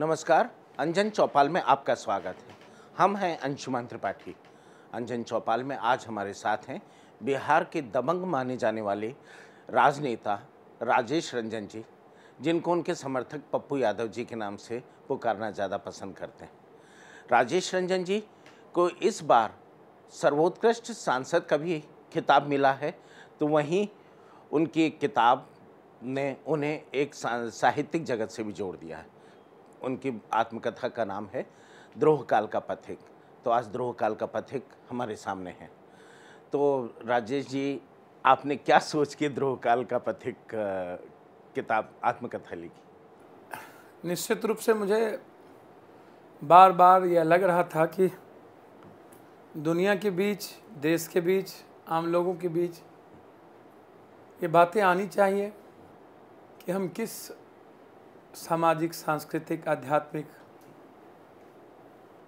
नमस्कार। अंजन चौपाल में आपका स्वागत है। हम हैं अंशुमान त्रिपाठी। अंजन चौपाल में आज हमारे साथ हैं बिहार के दबंग माने जाने वाले राजनेता राजेश रंजन जी, जिनको उनके समर्थक पप्पू यादव जी के नाम से पुकारना ज़्यादा पसंद करते हैं। राजेश रंजन जी को इस बार सर्वोत्कृष्ट सांसद का भी खिताब मिला है, तो वहीं उनकी एक किताब ने उन्हें एक साहित्यिक जगत से भी जोड़ दिया है। उनकी आत्मकथा का नाम है द्रोहकाल का पथिक। तो आज द्रोहकाल का पथिक हमारे सामने है। तो राजेश जी, आपने क्या सोच के द्रोहकाल का पथिक किताब आत्मकथा लिखी? निश्चित रूप से मुझे बार बार यह लग रहा था कि दुनिया के बीच, देश के बीच, आम लोगों के बीच ये बातें आनी चाहिए कि हम किस सामाजिक, सांस्कृतिक, आध्यात्मिक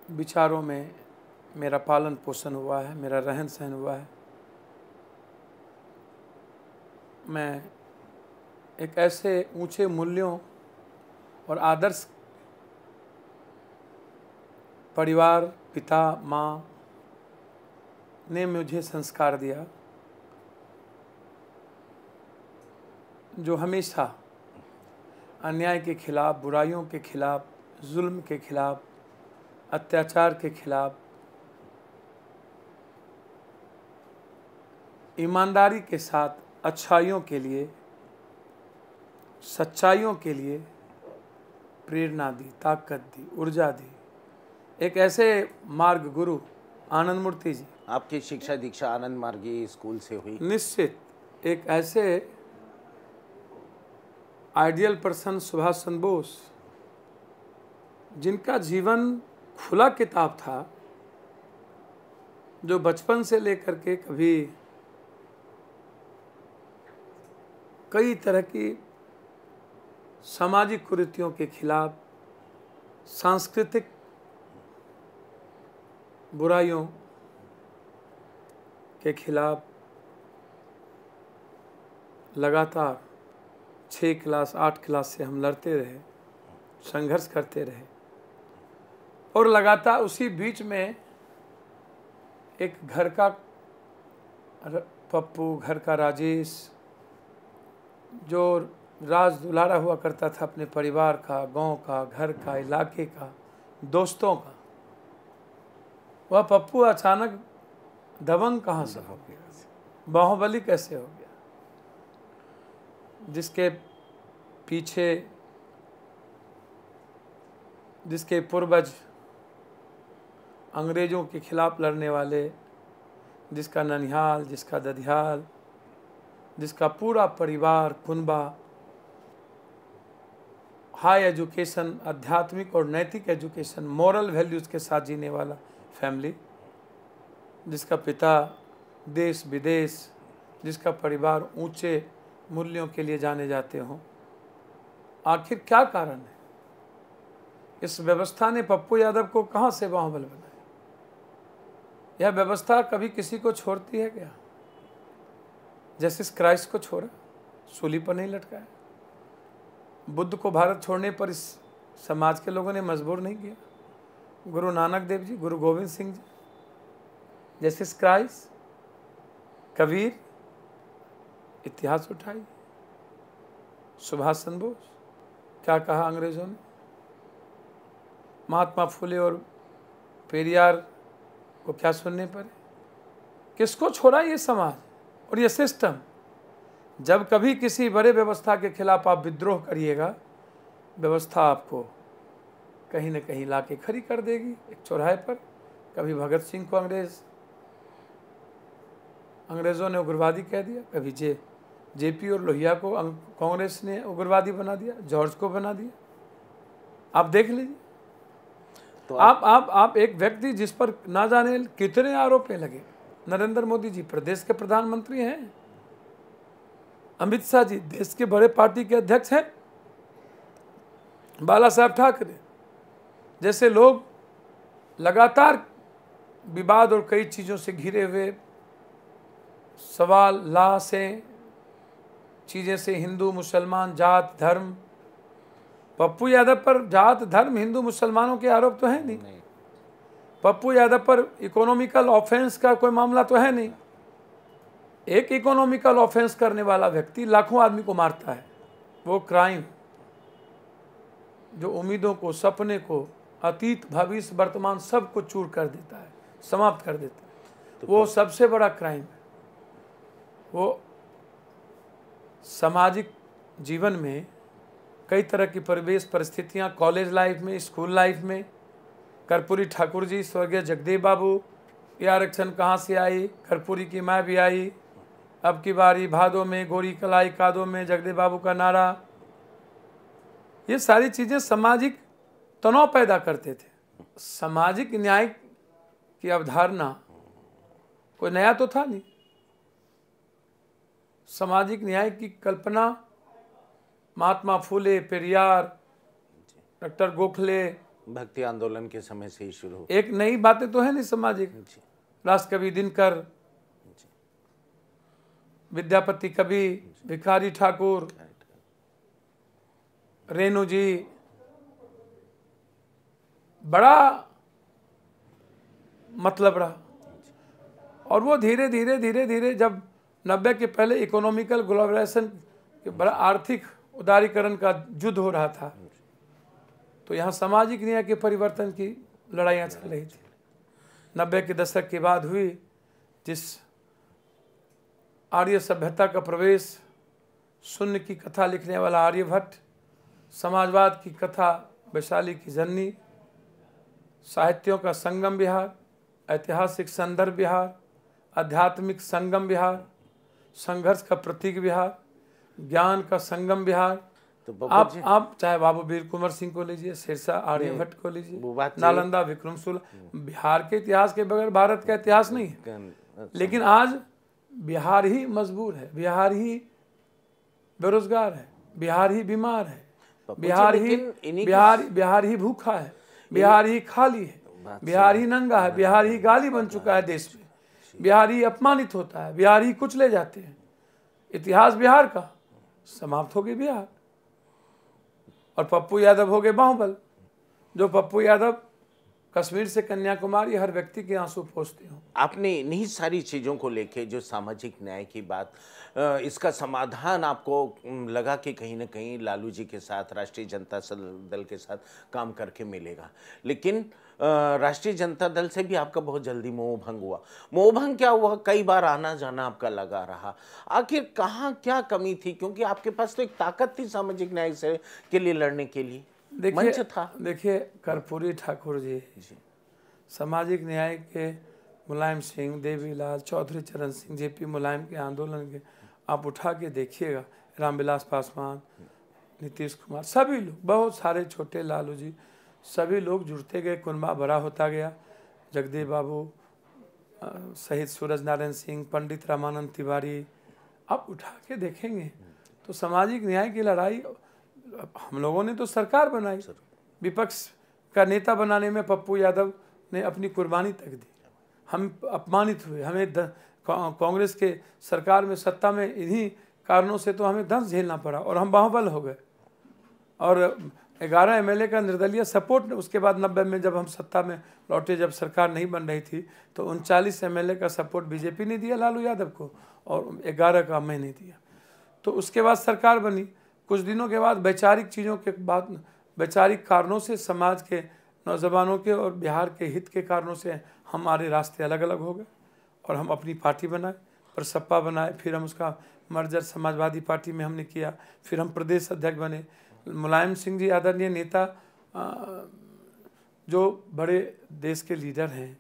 विचारों में मेरा पालन पोषण हुआ है, मेरा रहन सहन हुआ है। मैं एक ऐसे ऊंचे मूल्यों और आदर्श परिवार, पिता, माँ ने मुझे संस्कार दिया जो हमेशा अन्याय के खिलाफ, बुराइयों के खिलाफ, जुल्म के खिलाफ, अत्याचार के खिलाफ ईमानदारी के साथ अच्छाइयों के लिए, सच्चाइयों के लिए प्रेरणा दी, ताकत दी, ऊर्जा दी। एक ऐसे मार्ग गुरु आनंद मूर्ति जी, आपकी शिक्षा दीक्षा आनंद मार्गी स्कूल से हुई? निश्चित। एक ऐसे आइडियल पर्सन सुभाष चंद्र बोस, जिनका जीवन खुला किताब था, जो बचपन से लेकर के कभी कई तरह की सामाजिक कुरीतियों के खिलाफ, सांस्कृतिक बुराइयों के खिलाफ लगातार 6 क्लास 8 क्लास से हम लड़ते रहे, संघर्ष करते रहे। और लगातार उसी बीच में एक घर का पप्पू, घर का राजेश, जो राज दुलारा हुआ करता था अपने परिवार का, गांव का, घर का, इलाके का, दोस्तों का, वह पप्पू अचानक दबंग कहाँ से हो गया, बाहुबली कैसे हो गया, जिसके पीछे, जिसके पूर्वज अंग्रेज़ों के खिलाफ लड़ने वाले, जिसका ननिहाल, जिसका ददियाल, जिसका पूरा परिवार, कुनबा हाई एजुकेशन, आध्यात्मिक और नैतिक एजुकेशन, मॉरल वैल्यूज़ के साथ जीने वाला फैमिली, जिसका पिता देश विदेश, जिसका परिवार ऊंचे मूल्यों के लिए जाने जाते हों। आखिर क्या कारण है? इस व्यवस्था ने पप्पू यादव को कहाँ से बाहुबल बनाया? यह व्यवस्था कभी किसी को छोड़ती है क्या? जस्टिस क्राइस्ट को छोड़ा, सूली पर नहीं लटकाया। बुद्ध को भारत छोड़ने पर इस समाज के लोगों ने मजबूर नहीं किया। गुरु नानक देव जी, गुरु गोविंद सिंह जी, जस्टिस क्राइस्ट, कबीर, इतिहास उठाई। सुभाष चंद्र बोस, क्या कहा अंग्रेजों ने? महात्मा फुले और पेरियार को क्या सुनने पड़े? किसको छोड़ा ये समाज और ये सिस्टम? जब कभी किसी बड़े व्यवस्था के खिलाफ आप विद्रोह करिएगा, व्यवस्था आपको कहीं न कहीं लाके खड़ी कर देगी एक चौराहे पर। कभी भगत सिंह को अंग्रेज़ों ने उग्रवादी कह दिया, कभी जेपी और लोहिया को कांग्रेस ने उग्रवादी बना दिया, जॉर्ज को बना दिया। आप देख लीजिए। तो आप एक व्यक्ति जिस पर ना जाने कितने आरोप लगे। नरेंद्र मोदी जी प्रदेश के प्रधानमंत्री हैं, अमित शाह जी देश के बड़े पार्टी के अध्यक्ष हैं, बाला साहब ठाकरे जैसे लोग लगातार विवाद और कई चीज़ों से घिरे हुए, सवाल से चीज़ें से हिंदू मुसलमान, जात धर्म पप्पू यादव पर जात धर्म हिंदू मुसलमानों के आरोप तो है नहीं। पप्पू यादव पर इकोनॉमिकल ऑफेंस का कोई मामला तो है नहीं। एक इकोनॉमिकल ऑफेंस करने वाला व्यक्ति लाखों आदमी को मारता है, वो क्राइम जो उम्मीदों को, सपने को, अतीत भविष्य वर्तमान सब को चूर कर देता है, समाप्त कर देता है, वो सबसे बड़ा क्राइम है। वो सामाजिक जीवन में कई तरह की परिवेश परिस्थितियां, कॉलेज लाइफ में, स्कूल लाइफ में, कर्पूरी ठाकुर जी, स्वर्गीय जगदेव बाबू, ये आरक्षण कहाँ से आई, कर्पूरी की माँ भी आई, अब की बारी भादों में, गोरी कलाई कादों में, जगदेव बाबू का नारा, ये सारी चीज़ें सामाजिक तनाव पैदा करते थे। सामाजिक न्याय की अवधारणा कोई नया तो था नहीं। सामाजिक न्याय की कल्पना महात्मा फूले, पेरियार, डॉक्टर गोखले, भक्ति आंदोलन के समय से ही शुरू हो। एक नई बातें तो है नहीं सामाजिक। राष्ट्रकवि दिनकर, विद्यापति कवि, भिखारी ठाकुर, रेणु जी, बड़ा मतलब रहा। और वो धीरे धीरे जब 90 के पहले इकोनॉमिकल ग्लोबलाइजेशन के बड़ा आर्थिक उदारीकरण का युद्ध हो रहा था, तो यहाँ सामाजिक न्याय के परिवर्तन की लड़ाइयाँ चल रही थी। 90 के दशक के बाद हुई, जिस आर्य सभ्यता का प्रवेश, शून्य की कथा लिखने वाला आर्यभट्ट, समाजवाद की कथा वैशाली की जननी, साहित्यों का संगम विहार, ऐतिहासिक संदर्भ विहार, आध्यात्मिक संगम विहार, संघर्ष का प्रतीक विहार, ज्ञान का संगम विहार। तो आप चाहे बाबू वीर कुंवर सिंह को लीजिए, शेरशाह आर्यभट्ट को लीजिए, नालंदा, विक्रमशिला, बिहार के इतिहास के बगैर भारत का इतिहास नहीं है। लेकिन आज बिहार ही मजबूर है, बिहार ही बेरोजगार है, बिहार ही बीमार है, बिहार ही भूखा है, बिहार ही खाली है, बिहार ही नंगा है, बिहार ही गाली बन चुका है देश में, बिहार ही अपमानित होता है, बिहार ही कुछ ले जाते हैं। इतिहास बिहार का समाप्त हो गई बिहार। और पप्पू यादव हो गए बाहुबल, जो पप्पू यादव कश्मीर से कन्याकुमारी हर व्यक्ति के आंसू पोंछते हो। आपने इन्हीं सारी चीज़ों को लेके जो सामाजिक न्याय की बात, इसका समाधान आपको लगा कि कहीं ना कहीं लालू जी के साथ, राष्ट्रीय जनता दल के साथ काम करके मिलेगा, लेकिन राष्ट्रीय जनता दल से भी आपका बहुत जल्दी मोह भंग हुआ। मोह भंग क्या हुआ, कई बार आना जाना आपका लगा रहा, आखिर कहाँ क्या कमी थी? क्योंकि आपके पास तो एक ताकत थी सामाजिक न्याय से के लिए लड़ने के लिए, मंच था। देखिए कर्पूरी ठाकुर जी सामाजिक न्याय के, मुलायम सिंह, देवीलाल, चौधरी चरण सिंह, जेपी मुलायम के आंदोलन के आप उठा के देखिएगा, रामविलास पासवान, नीतीश कुमार, सभी लोग, बहुत सारे छोटे, लालू जी, सभी लोग जुड़ते गए, कुनबा बड़ा होता गया। जगदेव बाबू, शहीद सूरज नारायण सिंह, पंडित रामानंद तिवारी, आप उठा के देखेंगे तो सामाजिक न्याय की लड़ाई। हम लोगों ने तो सरकार बनाई, विपक्ष का नेता बनाने में पप्पू यादव ने अपनी कुर्बानी तक दी। हम अपमानित हुए, हमें कांग्रेस के सरकार में, सत्ता में, इन्हीं कारणों से तो हमें दंश झेलना पड़ा और हम बाहुबल हो गए। और 11 MLA का निर्दलीय सपोर्ट, उसके बाद 90 में जब हम सत्ता में लौटे, जब सरकार नहीं बन रही थी, तो 39 MLA का सपोर्ट बीजेपी ने दिया लालू यादव को और 11 का मैंने दिया। तो उसके बाद सरकार बनी। कुछ दिनों के बाद वैचारिक चीज़ों के बाद, वैचारिक कारणों से, समाज के नौजवानों के और बिहार के हित के कारणों से हमारे रास्ते अलग अलग हो गए और हम अपनी पार्टी बनाए, प्रसपा बनाए, फिर हम उसका मर्जर समाजवादी पार्टी में हमने किया, फिर हम प्रदेश अध्यक्ष बने। मुलायम सिंह जी आदरणीय नेता, जो बड़े देश के लीडर हैं,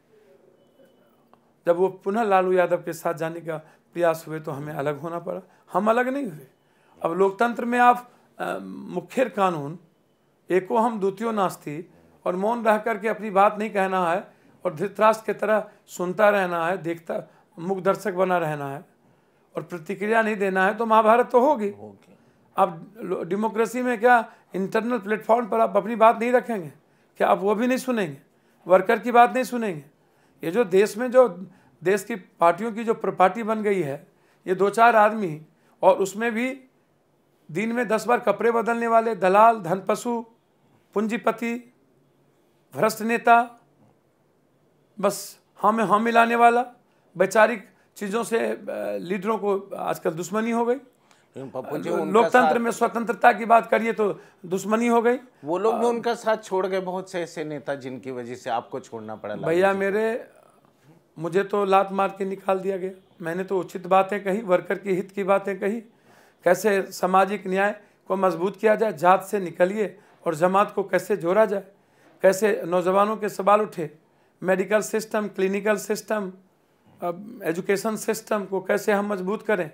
जब वो पुनः लालू यादव के साथ जाने का प्रयास हुए तो हमें अलग होना पड़ा। हम अलग नहीं हुए। अब लोकतंत्र में आप मुख्य कानून, एको हम द्वितीयो नास्ति, और मौन रह करके अपनी बात नहीं कहना है और धृतराष्ट्र की तरह सुनता रहना है, देखता, मुख दर्शक बना रहना है और प्रतिक्रिया नहीं देना है, तो महाभारत तो होगी। अब डेमोक्रेसी में क्या इंटरनल प्लेटफॉर्म पर आप अपनी बात नहीं रखेंगे क्या? आप वो भी नहीं सुनेंगे, वर्कर की बात नहीं सुनेंगे। ये जो देश में, जो देश की पार्टियों की जो पार्टी बन गई है, ये 2-4 आदमी, और उसमें भी दिन में 10 बार कपड़े बदलने वाले दलाल, धनपशु, पूंजीपति, भ्रष्ट नेता, बस हाँ में हाँ मिलाने वाला, वैचारिक चीज़ों से लीडरों को आजकल दुश्मनी हो गई। लेकिन पप्पू जी उनका लोकतंत्र में स्वतंत्रता की बात करिए तो दुश्मनी हो गई। वो लोग भी उनका साथ छोड़ गए, बहुत से ऐसे नेता जिनकी वजह से आपको छोड़ना पड़ा। भैया मुझे तो लात मार के निकाल दिया गया। मैंने तो उचित बातें कही, वर्कर के हित की बातें कही, कैसे सामाजिक न्याय को मजबूत किया जाए, जात से निकलिए और जमात को कैसे जोड़ा जाए, कैसे नौजवानों के सवाल उठे, medical system, clinical system, education system को कैसे हम मजबूत करें,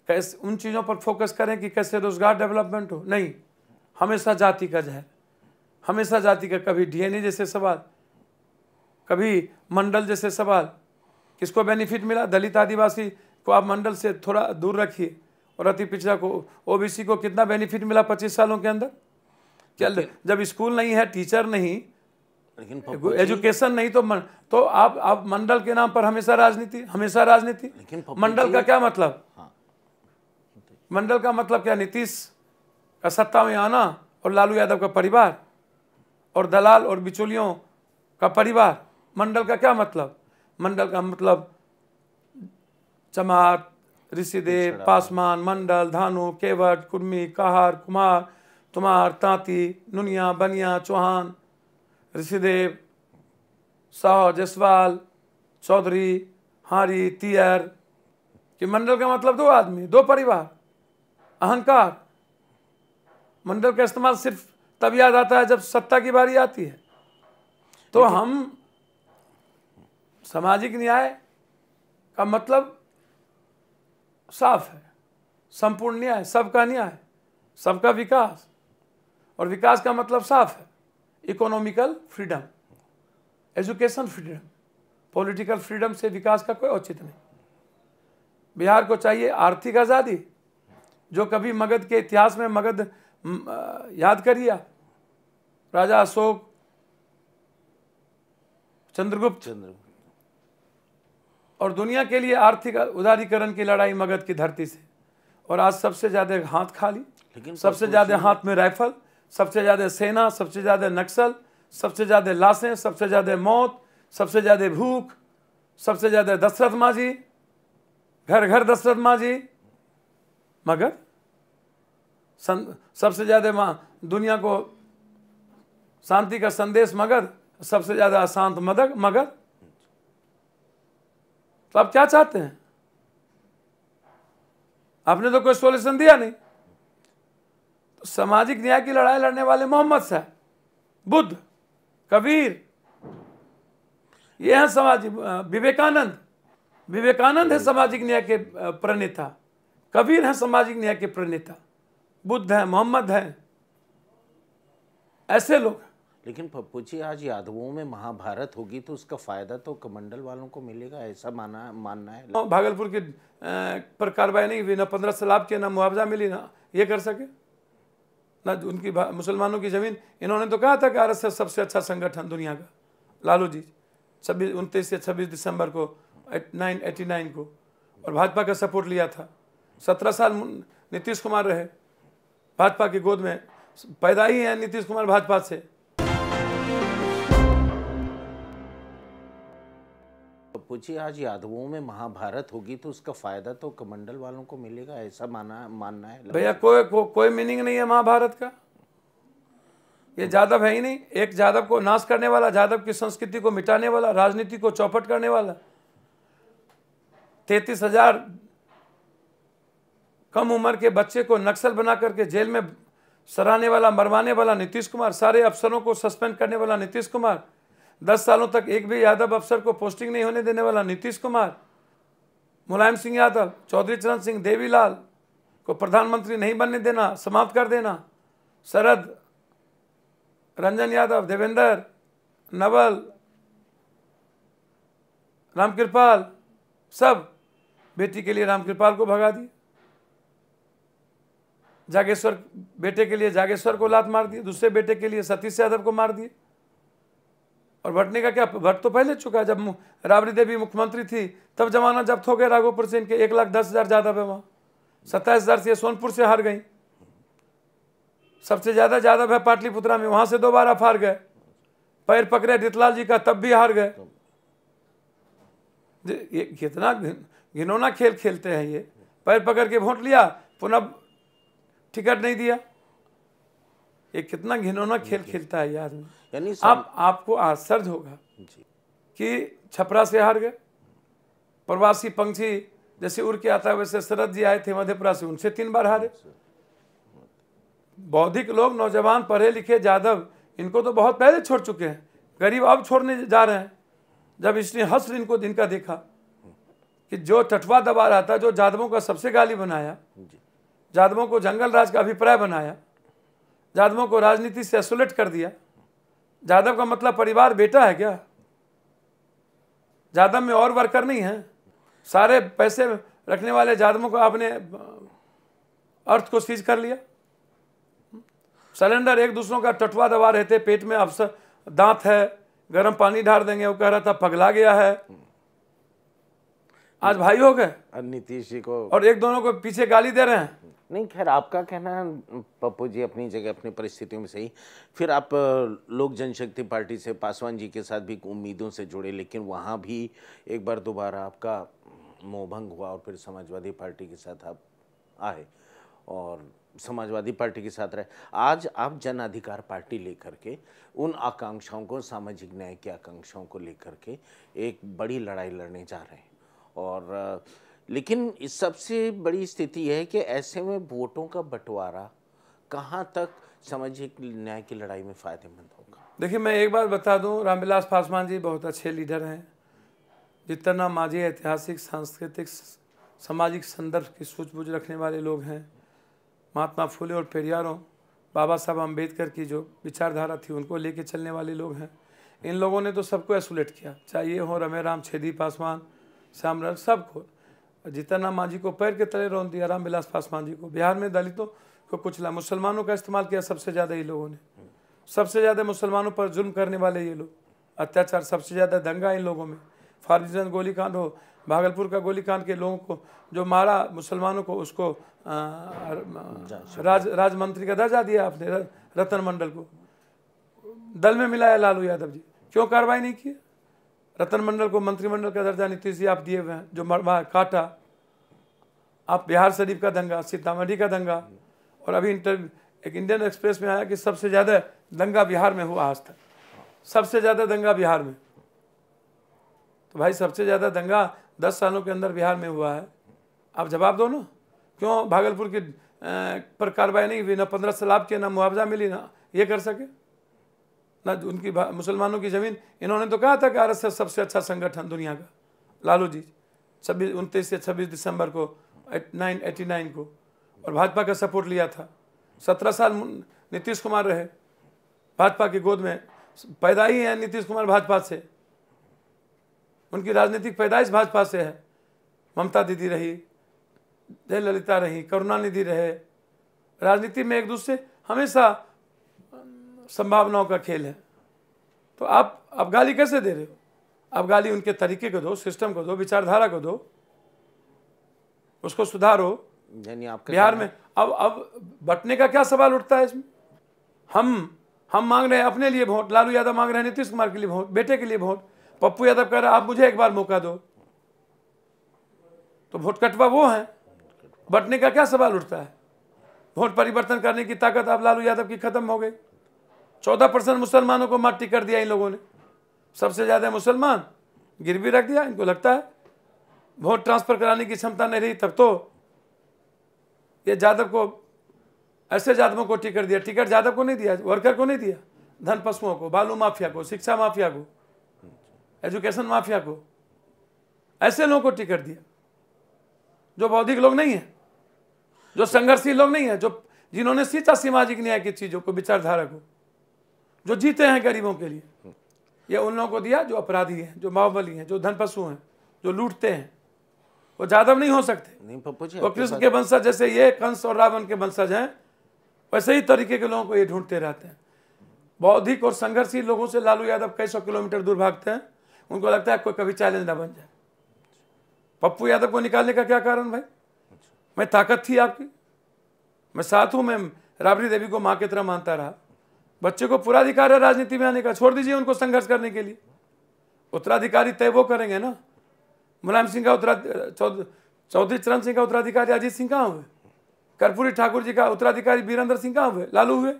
कैसे उन चीज़ों पर फोकस करें कि कैसे रोजगार डेवलपमेंट हो। नहीं, हमेशा जाति का जहर, हमेशा जाति का, कभी डीएनए जैसे सवाल, कभी मंडल जैसे सवाल। किसको बेनिफिट मिला? दलित आदिवासी को आप मंडल से थोड़ा दूर रखिए, और अति पिछड़ा को, ओबीसी को कितना बेनिफिट मिला 25 सालों के अंदर? चल, जब स्कूल नहीं है, टीचर नहीं, लेकिन एजुकेशन नहीं, तो आप मंडल के नाम पर हमेशा राजनीति, हमेशा राजनीति। मंडल का क्या मतलब? मंडल का मतलब क्या? नीतीश का सत्ता में आना और लालू यादव का परिवार और दलाल और बिचौलियों का परिवार। मंडल का क्या मतलब? मंडल का मतलब चमार, ऋषिदेव, पासवान, मंडल, धानु, केवट, कुर्मी, कहार, कुमार, तुमार, तांती, नुनिया, बनिया, चौहान, ऋषिदेव, साह, जसवाल, चौधरी, हारी, तियर। कि मंडल का मतलब 2 आदमी, 2 परिवार, अहंकार। मंडल का इस्तेमाल सिर्फ तब याद आता है जब सत्ता की बारी आती है। तो हम सामाजिक न्याय का मतलब साफ है, संपूर्ण न्याय, सबका न्याय, सबका विकास। और विकास का मतलब साफ है, economical freedom, education freedom, political freedom से विकास का कोई औचित्य नहीं। बिहार को चाहिए आर्थिक आज़ादी, जो कभी मगध के इतिहास में, मगध याद करिए, राजा अशोक, चंद्रगुप्त, और दुनिया के लिए आर्थिक उदारीकरण की लड़ाई मगध की धरती से। और आज सबसे ज़्यादा हाथ खाली, सबसे ज़्यादा हाथ में राइफल, सबसे ज़्यादा सेना, सबसे ज़्यादा नक्सल, सबसे ज़्यादा लाशें, सबसे ज़्यादा मौत, सबसे ज़्यादा भूख, सबसे ज़्यादा दशरथ मांझी, घर घर दशरथ मांझी। मगर सबसे ज़्यादा दुनिया को शांति का संदेश मगध, सबसे ज़्यादा अशांत मगध। तो आप क्या चाहते हैं? आपने तो कोई सॉल्यूशन दिया नहीं। तो सामाजिक न्याय की लड़ाई लड़ने वाले मोहम्मद साहब, बुद्ध, कबीर, ये हैं सामाजिक, विवेकानंद है सामाजिक न्याय के प्रणेता, कबीर हैं सामाजिक न्याय के प्रणेता, बुद्ध हैं, मोहम्मद हैं, ऐसे लोग। लेकिन पप्पू जी, आज यादवों में महाभारत होगी तो उसका फायदा तो कमंडल वालों को मिलेगा, ऐसा मानना है। भागलपुर के पर कार्रवाई नहीं हुई, ना 15 सैलाब के, ना मुआवजा मिली, ना ये कर सके, ना उनकी मुसलमानों की जमीन। इन्होंने तो कहा था कि आरएसएस सबसे अच्छा संगठन दुनिया का, लालू जी 29 या 26 दिसंबर को 1989 को, और भाजपा का सपोर्ट लिया था। 17 साल नीतीश कुमार रहे भाजपा की गोद में, पैदा ही है नीतीश कुमार भाजपा से। पप्पू जी, आज यादवों में महाभारत होगी तो उसका फायदा तो कमंडल वालों को मिलेगा, ऐसा मानना है। भैया कोई मीनिंग नहीं है महाभारत का। ये जादव है ही नहीं। एक जादव को नाश करने वाला, जादव की संस्कृति को मिटाने वाला, राजनीति को चौपट करने वाला, 33,000 कम उम्र के बच्चे को नक्सल बना करके जेल में सराहने वाला, मरवाने वाला नीतीश कुमार, सारे अफसरों को सस्पेंड करने वाला नीतीश कुमार, 10 सालों तक एक भी यादव अफसर को पोस्टिंग नहीं होने देने वाला नीतीश कुमार, मुलायम सिंह यादव, चौधरी चरण सिंह, देवीलाल को प्रधानमंत्री नहीं बनने देना, समाप्त कर देना, शरद, रंजन यादव, देवेंद्र, नवल, रामकृपाल, सब बेटी के लिए रामकृपाल को भगा दिए, जागेश्वर बेटे के लिए जागेश्वर को लात मार दी, दूसरे बेटे के लिए सतीश यादव को मार दिए। और भटने का क्या, भट तो पहले चुका है। जब राबड़ी देवी मुख्यमंत्री थी तब जमाना जब्त हो गया राघोपुर से, इनके 1,10,000 यादव है वहाँ, 27,000 से सोनपुर से हार गई, सबसे ज़्यादा यादव है पाटलिपुत्रा में, वहाँ से 2 बार आप हार गए। पैर पकड़े रितलाल जी का तब भी हार गए। ये कितना घिनौना खेल खेलते हैं ये। पैर पकड़ के वोट लिया, पुनः टिकट नहीं दिया। ये कितना घिनौना खेल खेलता है ये आदमी। यानी आपको आश्चर्य होगा कि छपरा से हार गए। प्रवासी पंछी जैसे उड़ के आता है वैसे शरद जी आए थे मधेपुरा से, उनसे 3 बार हारे। बौद्धिक लोग, नौजवान, पढ़े लिखे यादव, इनको तो बहुत पहले छोड़ चुके हैं। गरीब अब छोड़ने जा रहे हैं। जब इसने हस्र इनको इनका देखा कि जो टटवा दबा रहा था, जो यादवों का सबसे गाली बनाया, यादवों को जंगल राज का अभिप्राय बनाया, यादवों को राजनीति से आइसोलेट कर दिया। यादव का मतलब परिवार बेटा है क्या? यादव में और वर्कर नहीं है। सारे पैसे रखने वाले यादवों को आपने अर्थ को सीज कर लिया। सिलेंडर एक दूसरों का टटवा दबा रहे थे, पेट में अवसर दांत है, गर्म पानी ढार देंगे, वो कह रहा था पगला गया है। आज भाई हो गए नीतीश जी को, और एक दोनों को पीछे गाली दे रहे हैं। नहीं, खैर आपका कहना है पप्पू जी अपनी जगह अपनी परिस्थितियों में सही। फिर आप लोक जनशक्ति पार्टी से पासवान जी के साथ भी उम्मीदों से जुड़े, लेकिन वहाँ भी एक बार दोबारा आपका मोहभंग हुआ और फिर समाजवादी पार्टी के साथ आप आए और समाजवादी पार्टी के साथ रहे। आज आप जन अधिकार पार्टी लेकर के उन आकांक्षाओं को, सामाजिक न्याय की आकांक्षाओं को लेकर के एक बड़ी लड़ाई लड़ने जा रहे हैं। और लेकिन इस सबसे बड़ी स्थिति है कि ऐसे में वोटों का बंटवारा कहाँ तक सामाजिक न्याय की लड़ाई में फ़ायदेमंद होगा? देखिए, मैं एक बात बता दूं, रामविलास पासवान जी बहुत अच्छे लीडर हैं। जितना मांझी ऐतिहासिक, सांस्कृतिक, सामाजिक संदर्भ की सूझबूझ रखने वाले लोग हैं। महात्मा फुले और पेरियारों, बाबा साहब अम्बेडकर की जो विचारधारा थी उनको लेके चलने वाले लोग हैं। इन लोगों ने तो सबको आइसोलेट किया, चाहे ये हो रमेराम, छेदी पासवान, श्यामलाल, सबको। जितना मांझी को पैर के तले रौंद दिया, रामविलास पासवान जी को। बिहार में दलितों को कुचला, मुसलमानों का इस्तेमाल किया सबसे ज़्यादा ये लोगों ने। सबसे ज़्यादा मुसलमानों पर जुल्म करने वाले ये लोग, अत्याचार, सबसे ज़्यादा दंगा इन लोगों में। फारबिसगंज गोलीकांड हो, भागलपुर का गोलीकांड के लोगों को जो मारा मुसलमानों को, उसको राज मंत्री का दर्जा दिया आपने, रतन मंडल को दल में मिलाया लालू यादव जी। क्यों कार्रवाई नहीं की? रतन मंडल को मंत्रिमंडल का दर्जा नीतीश जी आप दिए हुए हैं, जो मरवा काटा। आप बिहार शरीफ का दंगा, सीतामढ़ी का दंगा, और अभी एक इंडियन एक्सप्रेस में आया कि सबसे ज़्यादा दंगा बिहार में हुआ आज तक, सबसे ज़्यादा दंगा बिहार में। तो भाई सबसे ज़्यादा दंगा 10 सालों के अंदर बिहार में हुआ है। आप जवाब दो ना, क्यों भागलपुर की पर कार्रवाई नहीं हुई? ना 15 सैलाब के, ना मुआवजा मिली, ना ये कर सके, ना उनकी मुसलमानों की ज़मीन। इन्होंने तो कहा था कि RSS सबसे अच्छा संगठन दुनिया का, लालू जी 29 से 26 दिसंबर को 1989 को, और भाजपा का सपोर्ट लिया था। 17 साल नीतीश कुमार रहे भाजपा की गोद में, पैदा ही है नीतीश कुमार भाजपा से, उनकी राजनीतिक पैदाइश भाजपा से है। ममता दीदी रही, जयललिता रही, करुणानिधि रहे। राजनीति में एक दूसरे हमेशा संभावनाओं का खेल है। तो आप गाली कैसे दे रहे हो? आप गाली उनके तरीके को दो, सिस्टम को दो, विचारधारा को दो, उसको सुधारो। यानी आपका बिहार में अब बंटने का क्या सवाल उठता है इसमें? हम मांग रहे हैं अपने लिए वोट, लालू यादव मांग रहे हैं नीतीश कुमार के लिए वोट, बेटे के लिए वोट, पप्पू यादव कह रहा है आप मुझे एक बार मौका दो। तो वोट कटवा वो है, बंटने का क्या सवाल उठता है? वोट परिवर्तन करने की ताकत आप लालू यादव की खत्म हो गई। 14% मुसलमानों को माटी कर दिया इन लोगों ने। सबसे ज्यादा मुसलमान गिरवी रख दिया। इनको लगता है वोट ट्रांसफर कराने की क्षमता नहीं रही, तब तो ये यादव को, ऐसे यादवों को टिकट दिया। टिकट यादव को नहीं दिया, वर्कर को नहीं दिया, धन पशुओं को, बालू माफिया को, शिक्षा माफिया को, एजुकेशन माफिया को, ऐसे लोगों को टिकट दिया जो बौद्धिक लोग नहीं है, जो संघर्षशील लोग नहीं है, जो जिन्होंने सींचा सामाजिक न्याय की चीजों को, विचारधारा को, जो जीते हैं गरीबों के लिए। ये उन लोगों को दिया जो अपराधी हैं, जो बाहुबली हैं, जो धन पशु हैं, जो लूटते हैं। वो यादव नहीं हो सकते। नहीं पप्पू जी, वो कृष्ण के वंशज, जैसे ये कंस और रावण के वंशज हैं, वैसे ही तरीके के लोगों को ये ढूंढते रहते हैं। बौद्धिक और संघर्षशील लोगों से लालू यादव कई सौ किलोमीटर दूर भागते हैं। उनको लगता है कोई कभी चैलेंज ना बन जाए। पप्पू यादव को निकालने का क्या कारण भाई? मैं ताकत थी आपकी, मैं साथ हूं, मैं राबड़ी देवी को माँ की तरह मानता रहा। बच्चे को पूरा अधिकार है राजनीति में आने का, छोड़ दीजिए उनको संघर्ष करने के लिए। उत्तराधिकारी तय वो करेंगे ना। मुलायम सिंह का चौधरी चरण सिंह का उत्तराधिकारी अजीत सिंह कहाँ हुए? कर्पूरी ठाकुर जी का उत्तराधिकारी वीरेंद्र सिंह कहाँ हुए? लालू हुए।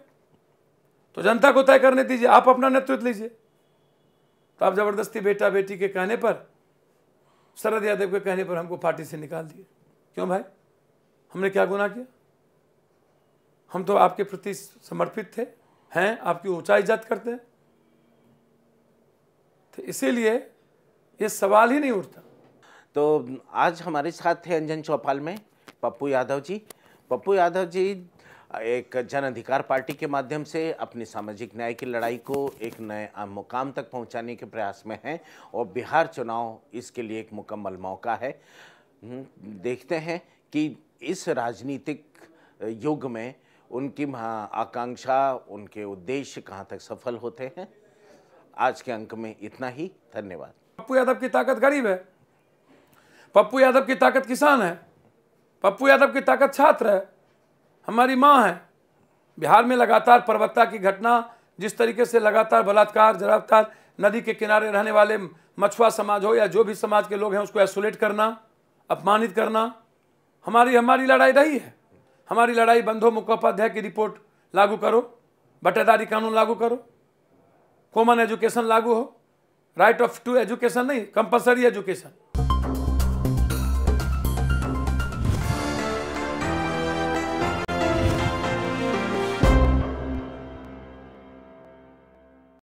तो जनता को तय करने दीजिए, आप अपना नेतृत्व लीजिए। तो आप जबरदस्ती बेटा बेटी के कहने पर, शरद यादव के कहने पर हमको पार्टी से निकाल दिए। क्यों भाई, हमने क्या गुनाह किया? हम तो आपके प्रति समर्पित थे, हैं, आपकी ऊंचाई इज्जत करते हैं। तो इसीलिए ये सवाल ही नहीं उठता। तो आज हमारे साथ थे अंजन चौपाल में पप्पू यादव जी। पप्पू यादव जी एक जन अधिकार पार्टी के माध्यम से अपनी सामाजिक न्याय की लड़ाई को एक नए मुकाम तक पहुंचाने के प्रयास में हैं और बिहार चुनाव इसके लिए एक मुकम्मल मौका है। देखते हैं कि इस राजनीतिक युग में उनकी आकांक्षा, उनके उद्देश्य कहां तक सफल होते हैं। आज के अंक में इतना ही। धन्यवाद। पप्पू यादव की ताकत गरीब है, पप्पू यादव की ताकत किसान है, पप्पू यादव की ताकत छात्र है, हमारी माँ है। बिहार में लगातार परबत्ता की घटना, जिस तरीके से लगातार बलात्कार, जलात्कार, नदी के किनारे रहने वाले मछुआ समाज हो या जो भी समाज के लोग हैं उसको आइसोलेट करना, अपमानित करना, हमारी लड़ाई रही है। हमारी लड़ाई बंधु मुखोपाध्याय की रिपोर्ट लागू करो, बटेदारी कानून लागू करो, कॉमन एजुकेशन लागू हो, राइट ऑफ टू एजुकेशन नहीं, कंपलसरी एजुकेशन।